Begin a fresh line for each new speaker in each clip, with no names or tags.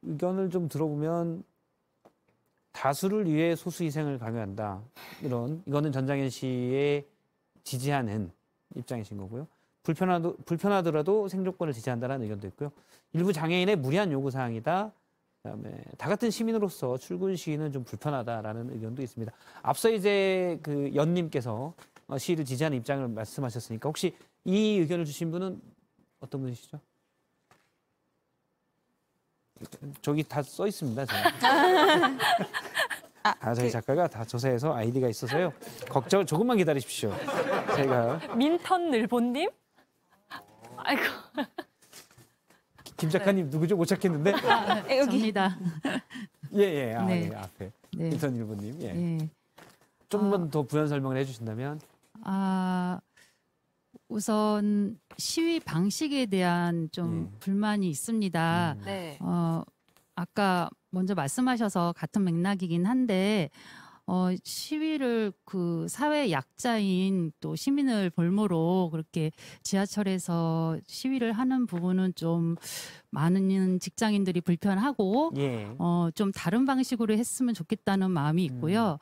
의견을 좀 들어보면 다수를 위해 소수 희생을 강요한다. 이거는 전장현 씨의 지지하는 입장이신 거고요. 불편하더라도 생존권을 지지한다는 의견도 있고요. 일부 장애인의 무리한 요구 사항이다. 그다음에 다 같은 시민으로서 출근 시위는 좀 불편하다라는 의견도 있습니다. 앞서 이제 그 연님께서 시위를 지지하는 입장을 말씀하셨으니까 혹시 이 의견을 주신 분은 어떤 분이시죠? 저기 다 써 있습니다. 저희 작가가 다 조사해서 아이디가 있어서요. 걱정 조금만 기다리십시오. 제가
민턴늘보님? 아이고.
김 작가님 누구죠? 못 찾겠는데.
여기입니다.
예.
네.
네, 앞에
네.
민턴일보님. 예.
네.
좀만 더 부연 설명을 해주신다면.
우선 시위 방식에 대한 좀 불만이 있습니다.
네.
아까 먼저 말씀하셔서 같은 맥락이긴 한데 시위를 그 사회 약자인 또 시민을 볼모로 그렇게 지하철에서 시위를 하는 부분은 좀 많은 직장인들이 불편하고 좀 다른 방식으로 했으면 좋겠다는 마음이 있고요.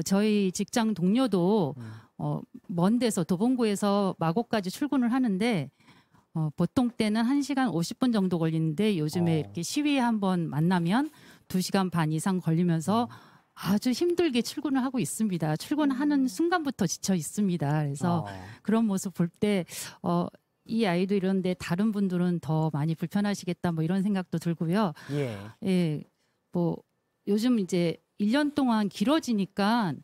저희 직장 동료도 먼 데서 도봉구에서 마곡까지 출근을 하는데 보통 때는 1시간 50분 정도 걸리는데 요즘에 이렇게 시위에 한번 만나면 2시간 반 이상 걸리면서 아주 힘들게 출근을 하고 있습니다. 출근하는 순간부터 지쳐 있습니다. 그래서 그런 모습 볼 때 이 아이도 이런데 다른 분들은 더 많이 불편하시겠다 뭐 이런 생각도 들고요. 예, 뭐 요즘 이제 1년 동안 길어지니까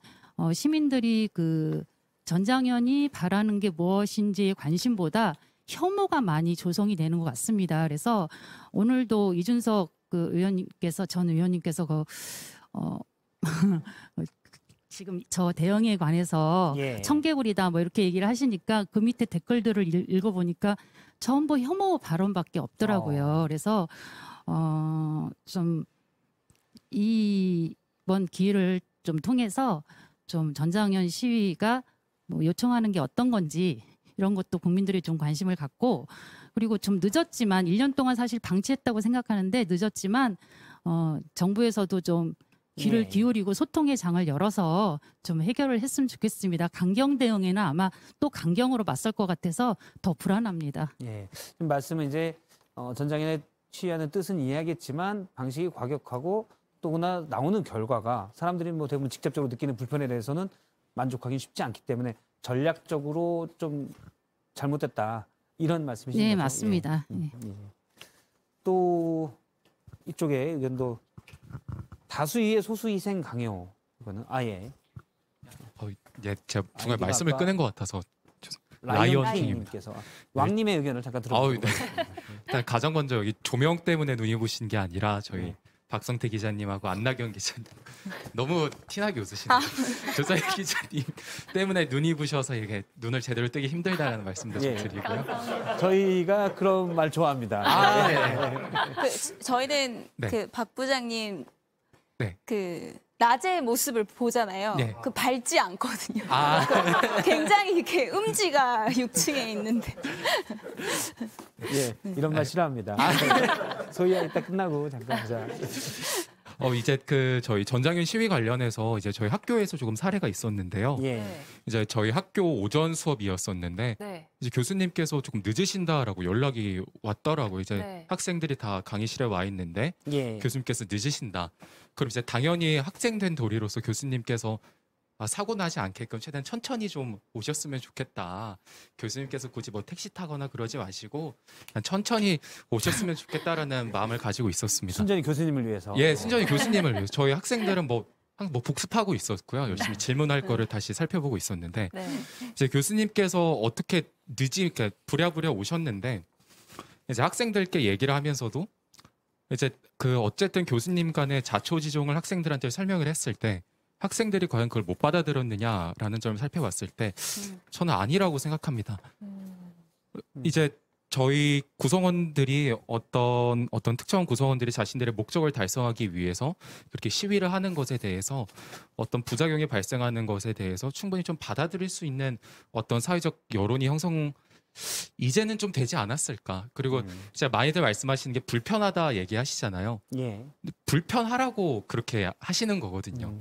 시민들이 그 전장현이 바라는 게 무엇인지에 관심보다 혐오가 많이 조성이 되는 것 같습니다. 그래서 오늘도 이준석 전 의원님께서 지금 저 대응에 관해서 청개구리다 뭐 이렇게 얘기를 하시니까 그 밑에 댓글들을 읽어보니까 전부 혐오 발언밖에 없더라고요. 그래서 좀 이번 기회를 좀 통해서 좀 전장현 시위가 뭐 요청하는 게 어떤 건지 이런 것도 국민들이 좀 관심을 갖고 그리고 좀 늦었지만 1년 동안 사실 방치했다고 생각하는데 늦었지만 정부에서도 좀 귀를 기울이고 소통의 장을 열어서 좀 해결을 했으면 좋겠습니다. 강경 대응에는 아마 또 강경으로 맞설 것 같아서 더 불안합니다.
예, 지금 말씀은 이제 전장현의 시위하는 뜻은 이해하겠지만 방식이 과격하고 또나 나오는 결과가 사람들이 뭐 대부분 직접적으로 느끼는 불편에 대해서는 만족하기 쉽지 않기 때문에 전략적으로 좀 잘못됐다 이런 말씀이신 거죠?
네, 맞습니다.
또 이쪽에 의견도 다수의 소수 희생 강요 이거는
제가 중간에 말씀을 끊은 것 같아서
라이언님께서 왕님의 의견을 잠깐 들어보도록 하겠습니다.
일단 가장 먼저 여기 조명 때문에 눈이 부신 게 아니라 저희 박성태 기자님하고 안나경 기자님 너무 티나게 웃으시네요. 조사희 기자님 때문에 눈이 부셔서 이게 눈을 제대로 뜨기 힘들다라는 말씀도 좀 드리고요.
저희가 그런 말 좋아합니다.
저희는 그 박 부장님 그 낮의 모습을 보잖아요. 그 밝지 않거든요. 굉장히 이렇게 음지가 6층에 있는데.
이런 말 싫어합니다. 소희야 이따 끝나고 잠깐 보자.
이제 저희 전장현 시위 관련해서 이제 저희 학교에서 조금 사례가 있었는데요. 이제 저희 학교 오전 수업이었었는데 이제 교수님께서 조금 늦으신다라고 연락이 왔더라고요. 이제 학생들이 다 강의실에 와 있는데 교수님께서 늦으신다. 그럼 이제 당연히 학생된 도리로서 교수님께서 사고 나지 않게끔 최대한 천천히 좀 오셨으면 좋겠다. 교수님께서 굳이 뭐 택시 타거나 그러지 마시고 그냥 천천히 오셨으면 좋겠다라는 마음을 가지고 있었습니다.
순전히 교수님을 위해서.
순전히 교수님을 위해서. 저희 학생들은 뭐 복습하고 있었고요. 열심히 질문할 거를 다시 살펴보고 있었는데 이제 교수님께서 어떻게 이렇게 부랴부랴 오셨는데 이제 학생들께 얘기를 하면서도 이제 어쨌든 교수님 간의 자초지종을 학생들한테 설명을 했을 때 학생들이 과연 그걸 못 받아들였느냐라는 점을 살펴봤을 때 저는 아니라고 생각합니다. 이제 저희 구성원들이 어떤 특정 구성원들이 자신들의 목적을 달성하기 위해서 그렇게 시위를 하는 것에 대해서 어떤 부작용이 발생하는 것에 대해서 충분히 좀 받아들일 수 있는 어떤 사회적 여론이 형성되는 이제는 좀 되지 않았을까. 그리고 진짜 많이들 말씀하시는 게 불편하다 얘기하시잖아요.
예.
근데 불편하라고 그렇게 하시는 거거든요.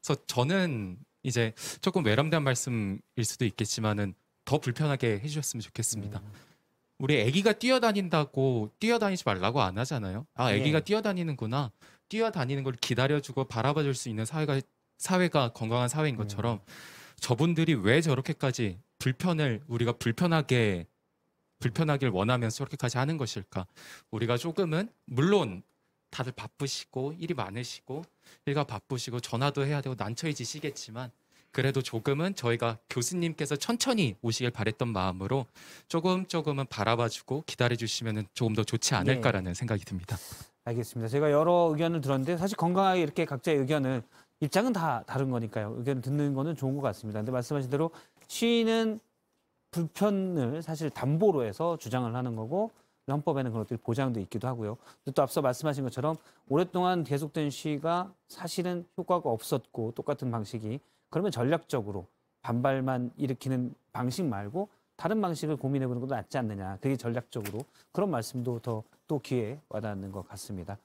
그래서 저는 이제 조금 외람된 말씀일 수도 있겠지만은 더 불편하게 해주셨으면 좋겠습니다. 우리 아기가 뛰어다닌다고 뛰어다니지 말라고 안 하잖아요. 아, 아기가
예.
뛰어다니는구나. 뛰어다니는 걸 기다려주고 바라봐줄 수 있는 사회가 건강한 사회인 것처럼 저분들이 왜 저렇게까지 우리가 불편하길 원하면서 저렇게까지 하는 것일까? 우리가 조금은 물론 다들 바쁘시고 일이 많으시고 일가 바쁘시고 전화도 해야 되고 난처해지시겠지만 그래도 조금은 저희가 교수님께서 천천히 오시길 바랬던 마음으로 조금은 바라봐주고 기다려주시면 조금 더 좋지 않을까라는 생각이 듭니다.
알겠습니다. 제가 여러 의견을 들었는데 사실 건강하게 이렇게 각자의 의견을 입장은 다 다른 거니까요. 의견 듣는 거는 좋은 것 같습니다. 근데 말씀하신 대로 시위는 불편을 사실 담보로 해서 주장을 하는 거고 헌법에는 그런 것들이 보장돼 있기도 하고요. 또 앞서 말씀하신 것처럼 오랫동안 계속된 시위가 사실은 효과가 없었고 똑같은 방식이 그러면 전략적으로 반발만 일으키는 방식 말고 다른 방식을 고민해보는 것도 낫지 않느냐. 그게 전략적으로 그런 말씀도 더 또 귀에 와닿는 것 같습니다.